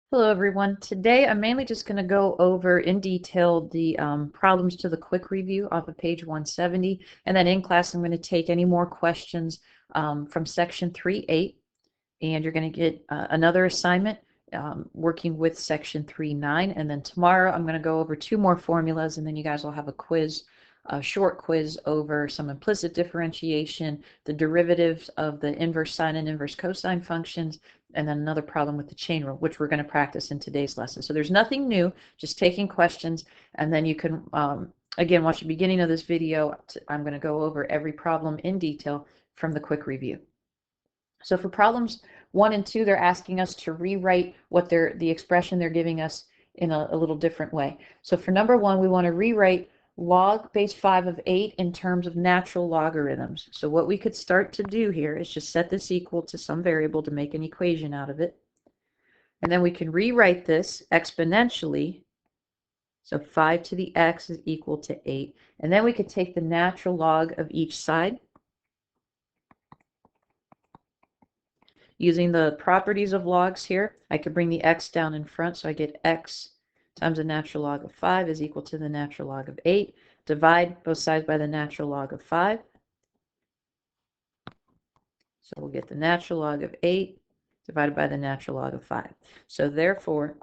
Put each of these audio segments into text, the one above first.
Hello everyone. Today I'm mainly just going to go over in detail the problems to the quick review off of page 170, and then in class I'm going to take any more questions from section 3.8, and you're going to get another assignment working with section 3.9, and then tomorrow I'm going to go over two more formulas, and then you guys will have a quiz, a short quiz over some implicit differentiation, the derivatives of the inverse sine and inverse cosine functions, and then another problem with the chain rule, which we're going to practice in today's lesson. So there's nothing new, just taking questions, and then you can, again, watch the beginning of this video. I'm going to go over every problem in detail from the quick review. So for problems 1 and 2, they're asking us to rewrite what the expression they're giving us in a little different way. So for number 1, we want to rewrite log base 5 of 8 in terms of natural logarithms. So what we could start to do here is just set this equal to some variable to make an equation out of it. And then we can rewrite this exponentially. So 5 to the x is equal to 8. And then we could take the natural log of each side. Using the properties of logs here, I could bring the x down in front, so I get x times the natural log of 5 is equal to the natural log of 8. Divide both sides by the natural log of 5. So we'll get the natural log of 8 divided by the natural log of 5. So therefore,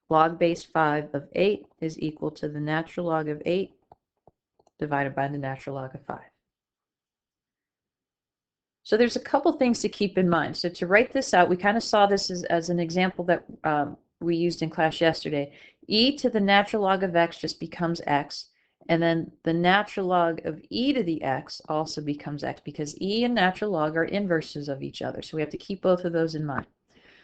log base 5 of 8 is equal to the natural log of 8 divided by the natural log of 5. So there's a couple things to keep in mind. So to write this out, we kind of saw this as an example that we used in class yesterday. E to the natural log of x just becomes x, and then the natural log of e to the x also becomes x, because e and natural log are inverses of each other. So we have to keep both of those in mind.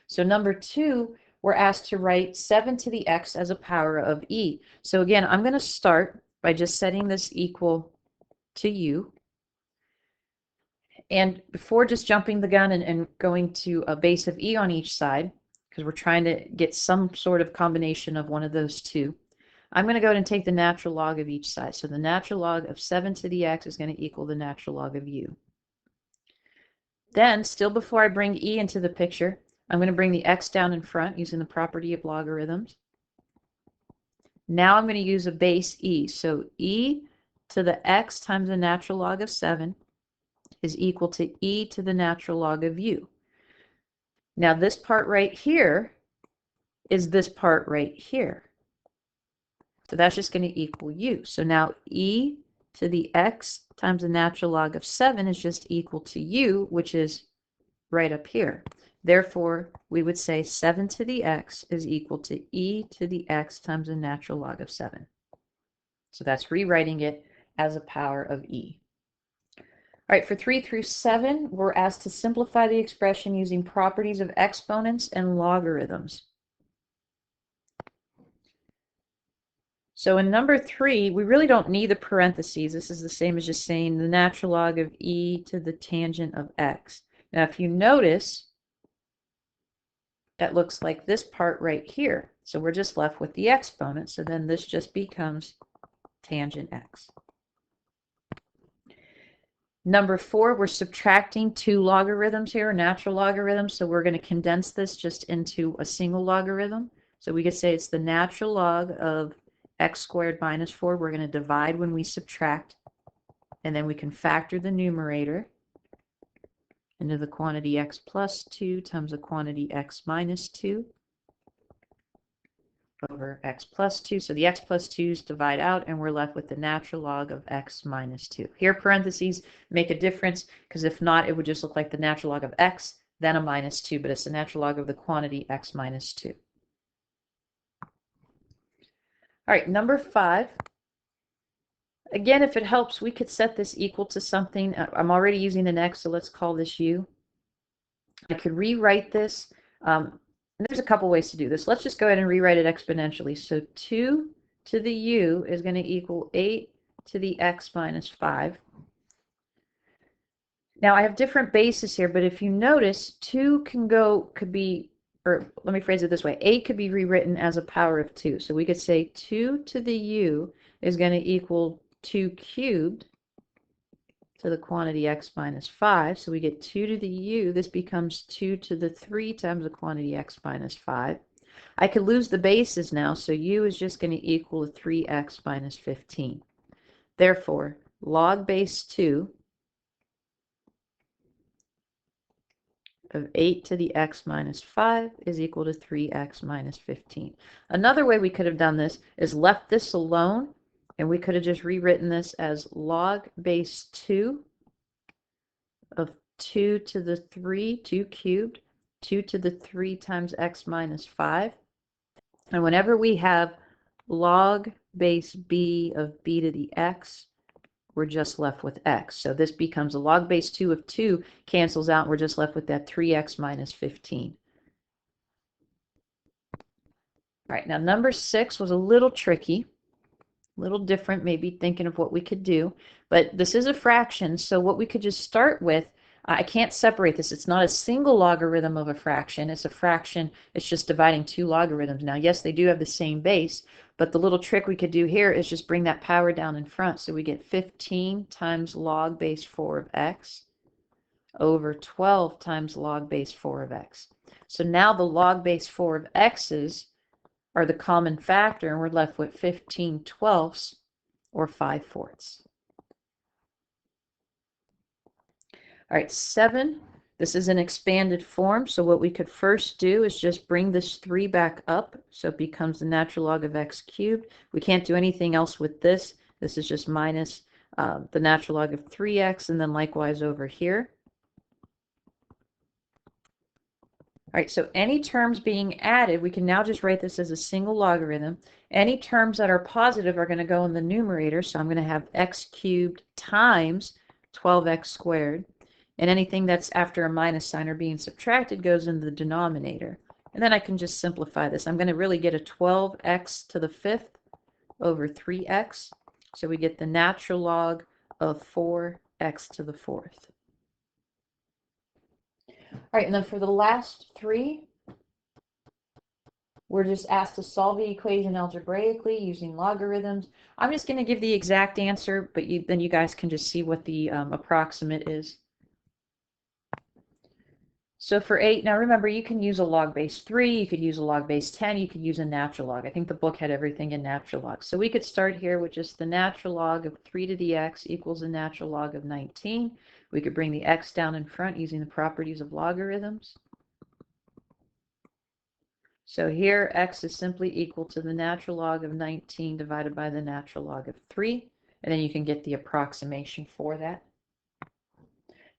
So number 2, we're asked to write 7 to the x as a power of e. So again, I'm going to start by just setting this equal to u. And before just jumping the gun and going to a base of e on each side, because we're trying to get some sort of combination of one of those two, I'm going to go ahead and take the natural log of each side. So the natural log of 7 to the x is going to equal the natural log of u. Then, still before I bring e into the picture, I'm going to bring the x down in front using the property of logarithms. Now I'm going to use a base e. So e to the x times the natural log of 7 is equal to e to the natural log of u. Now this part right here is this part right here. So that's just going to equal u. So now e to the x times the natural log of 7 is just equal to u, which is right up here. Therefore, we would say 7 to the x is equal to e to the x times the natural log of 7. So that's rewriting it as a power of e. All right, for 3 through 7, we're asked to simplify the expression using properties of exponents and logarithms. So in number 3, we really don't need the parentheses. This is the same as just saying the natural log of e to the tangent of x. Now, if you notice, that looks like this part right here. So we're just left with the exponent. So then this just becomes tangent x. Number 4, we're subtracting 2 logarithms here, natural logarithms. So we're going to condense this just into a single logarithm. So we could say it's the natural log of x squared minus 4. We're going to divide when we subtract. And then we can factor the numerator into the quantity x plus 2 times the quantity x minus 2 over x plus 2. So the x plus 2's divide out, and we're left with the natural log of x minus 2. Here, parentheses make a difference, because if not, it would just look like the natural log of x, then a minus 2, but it's the natural log of the quantity x minus 2. All right, number 5. Again, if it helps, we could set this equal to something. I'm already using an x, so let's call this u. I could rewrite this. There's a couple ways to do this. Let's just go ahead and rewrite it exponentially. So 2 to the u is going to equal 8 to the x minus 5. Now I have different bases here, but if you notice, 2 could be, or let me phrase it this way, 8 could be rewritten as a power of 2. So we could say 2 to the u is going to equal 2 cubed to the quantity x minus 5. So we get 2 to the u. This becomes 2 to the 3 times the quantity x minus 5. I could lose the bases now, so u is just going to equal 3x minus 15. Therefore, log base 2 of 8 to the x minus 5 is equal to 3x minus 15. Another way we could have done this is left this alone, and we could have just rewritten this as log base 2 of 2 to the 3, 2 cubed, 2 to the 3 times x minus 5. And whenever we have log base b of b to the x, we're just left with x. So this becomes a log base 2 of 2 cancels out, and we're just left with that 3x minus 15. All right, now number 6 was a little tricky, a little different, maybe thinking of what we could do, but this is a fraction, so what we could just start with, I can't separate this. It's not a single logarithm of a fraction. It's a fraction. It's just dividing two logarithms. Now, yes, they do have the same base, but the little trick we could do here is just bring that power down in front. So we get 15 times log base 4 of x over 12 times log base 4 of x. So now the log base 4 of x's are the common factor, and we're left with 15 twelfths or 5 fourths. All right, 7, this is an expanded form, so what we could first do is just bring this 3 back up, so it becomes the natural log of x cubed. We can't do anything else with this. This is just minus the natural log of 3x, and then likewise over here. All right, so any terms being added, we can now just write this as a single logarithm. Any terms that are positive are going to go in the numerator, so I'm going to have x cubed times 12x squared. And anything that's after a minus sign or being subtracted goes in the denominator. And then I can just simplify this. I'm going to really get a 12x to the 5th over 3x. So we get the natural log of 4x to the 4th. All right, and then for the last 3, we're just asked to solve the equation algebraically using logarithms. I'm just going to give the exact answer, but then you guys can just see what the approximate is. So for 8, now remember, you can use a log base 3, you could use a log base 10, you could use a natural log. I think the book had everything in natural log. So we could start here with just the natural log of 3 to the x equals the natural log of 19. We could bring the x down in front using the properties of logarithms. So here, x is simply equal to the natural log of 19 divided by the natural log of 3. And then you can get the approximation for that.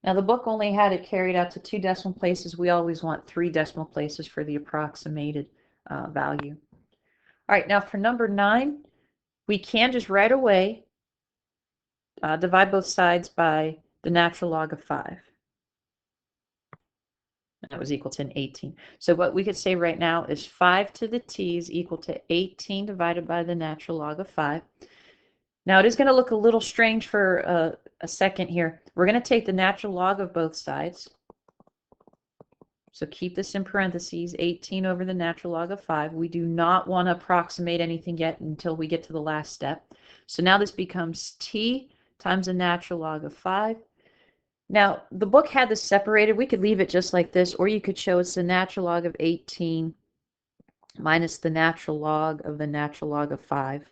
Now the book only had it carried out to 2 decimal places. We always want 3 decimal places for the approximated value. All right, now for number 9, we can just right away divide both sides by the natural log of 5. That was equal to an 18. So what we could say right now is 5 to the t is equal to 18 divided by the natural log of 5. Now it is going to look a little strange for a second here. We're going to take the natural log of both sides. So keep this in parentheses, 18 over the natural log of 5. We do not want to approximate anything yet until we get to the last step. So now this becomes t times the natural log of 5. Now the book had this separated. We could leave it just like this, or you could show it's the natural log of 18 minus the natural log of the natural log of 5.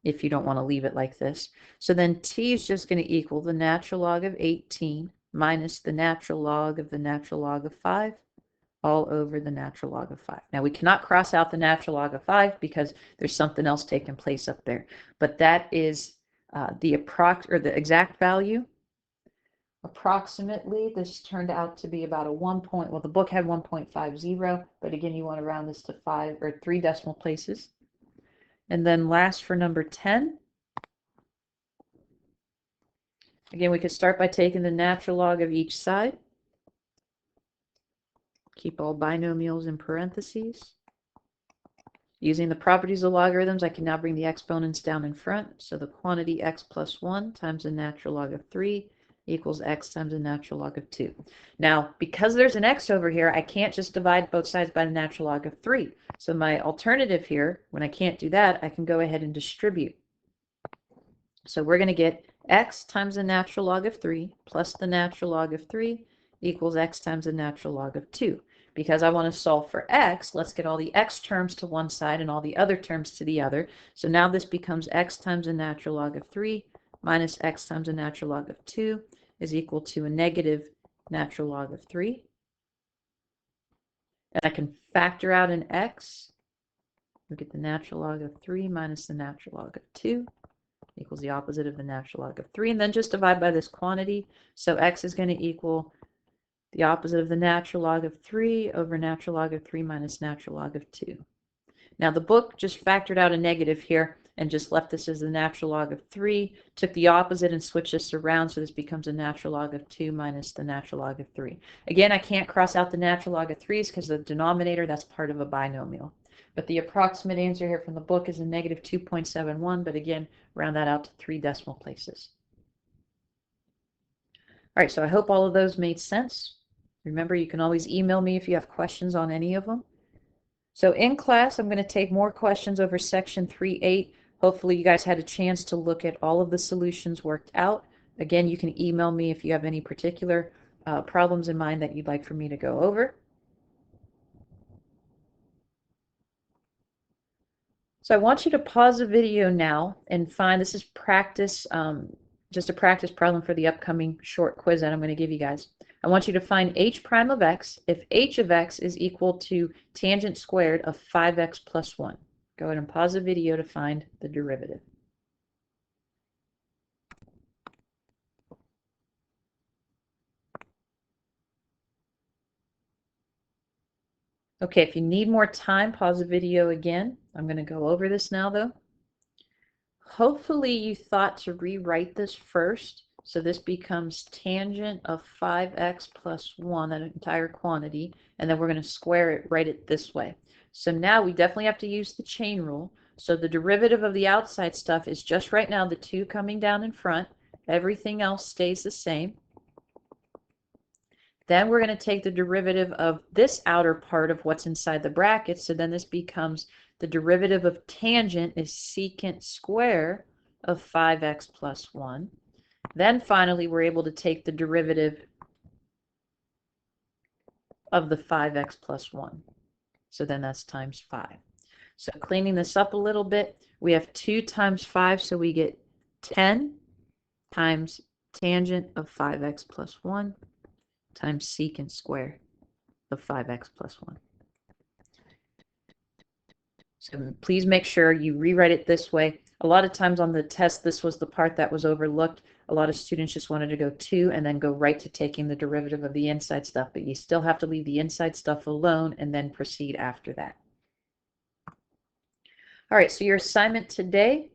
If you don't want to leave it like this. So then t is just going to equal the natural log of 18 minus the natural log of the natural log of 5 all over the natural log of 5. Now we cannot cross out the natural log of 5 because there's something else taking place up there. But that is the exact value. Approximately, this turned out to be about a 1 point. Well, the book had 1.50, but again, you want to round this to 5 or 3 decimal places. And then last for number 10, again, we could start by taking the natural log of each side. Keep all binomials in parentheses. Using the properties of logarithms, I can now bring the exponents down in front. So the quantity x plus 1 times the natural log of 3 equals x times the natural log of 2. Now, because there's an x over here, I can't just divide both sides by the natural log of 3. So my alternative here, when I can't do that, I can go ahead and distribute. So we're going to get x times the natural log of 3 plus the natural log of 3 equals x times the natural log of 2. Because I want to solve for x, let's get all the x terms to one side and all the other terms to the other. So now this becomes x times the natural log of 3 minus x times the natural log of 2 is equal to a negative natural log of 3. And I can factor out an x. We get the natural log of 3 minus the natural log of 2 equals the opposite of the natural log of 3, and then just divide by this quantity. So x is going to equal the opposite of the natural log of 3 over natural log of 3 minus natural log of 2. Now the book just factored out a negative here and just left this as the natural log of 3, took the opposite and switched this around, so this becomes a natural log of 2 minus the natural log of 3. Again, I can't cross out the natural log of 3's because the denominator, that's part of a binomial. But the approximate answer here from the book is a negative 2.71, but again, round that out to 3 decimal places. All right, so I hope all of those made sense. Remember, you can always email me if you have questions on any of them. So in class, I'm going to take more questions over section 3.8. Hopefully you guys had a chance to look at all of the solutions worked out. Again, you can email me if you have any particular problems in mind that you'd like for me to go over. So I want you to pause the video now and find, this is practice, just a practice problem for the upcoming short quiz that I'm going to give you guys. I want you to find h prime of x if h of x is equal to tangent squared of 5x plus 1. Go ahead and pause the video to find the derivative. Okay, if you need more time, pause the video again. I'm going to go over this now, though. Hopefully you thought to rewrite this first. So this becomes tangent of 5x plus 1, that entire quantity, and then we're going to square it, write it this way. So now we definitely have to use the chain rule. So the derivative of the outside stuff is just right now the 2 coming down in front. Everything else stays the same. Then we're going to take the derivative of this outer part of what's inside the bracket. So then this becomes the derivative of tangent is secant square of 5x plus 1. Then finally, we're able to take the derivative of the 5x plus 1. So then that's times 5. So cleaning this up a little bit, we have 2 times 5, so we get 10 times tangent of 5x plus 1 times secant square of 5x plus 1. So please make sure you rewrite it this way. A lot of times on the test, this was the part that was overlooked. A lot of students just wanted to go 2 and then go right to taking the derivative of the inside stuff, but you still have to leave the inside stuff alone and then proceed after that. All right, so your assignment today,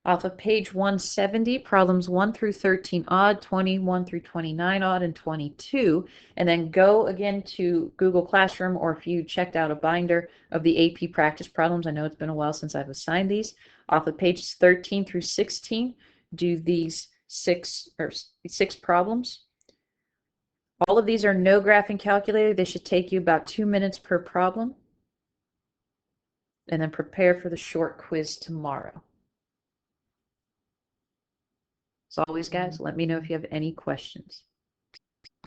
off of page 170, problems 1 through 13 odd, 21 through 29 odd, and 22. And then go again to Google Classroom, or if you checked out a binder of the AP practice problems, I know it's been a while since I've assigned these. Off of pages 13 through 16, do these six problems. All of these are no graphing calculator. They should take you about 2 minutes per problem. And then prepare for the short quiz tomorrow. As always, guys, let me know if you have any questions.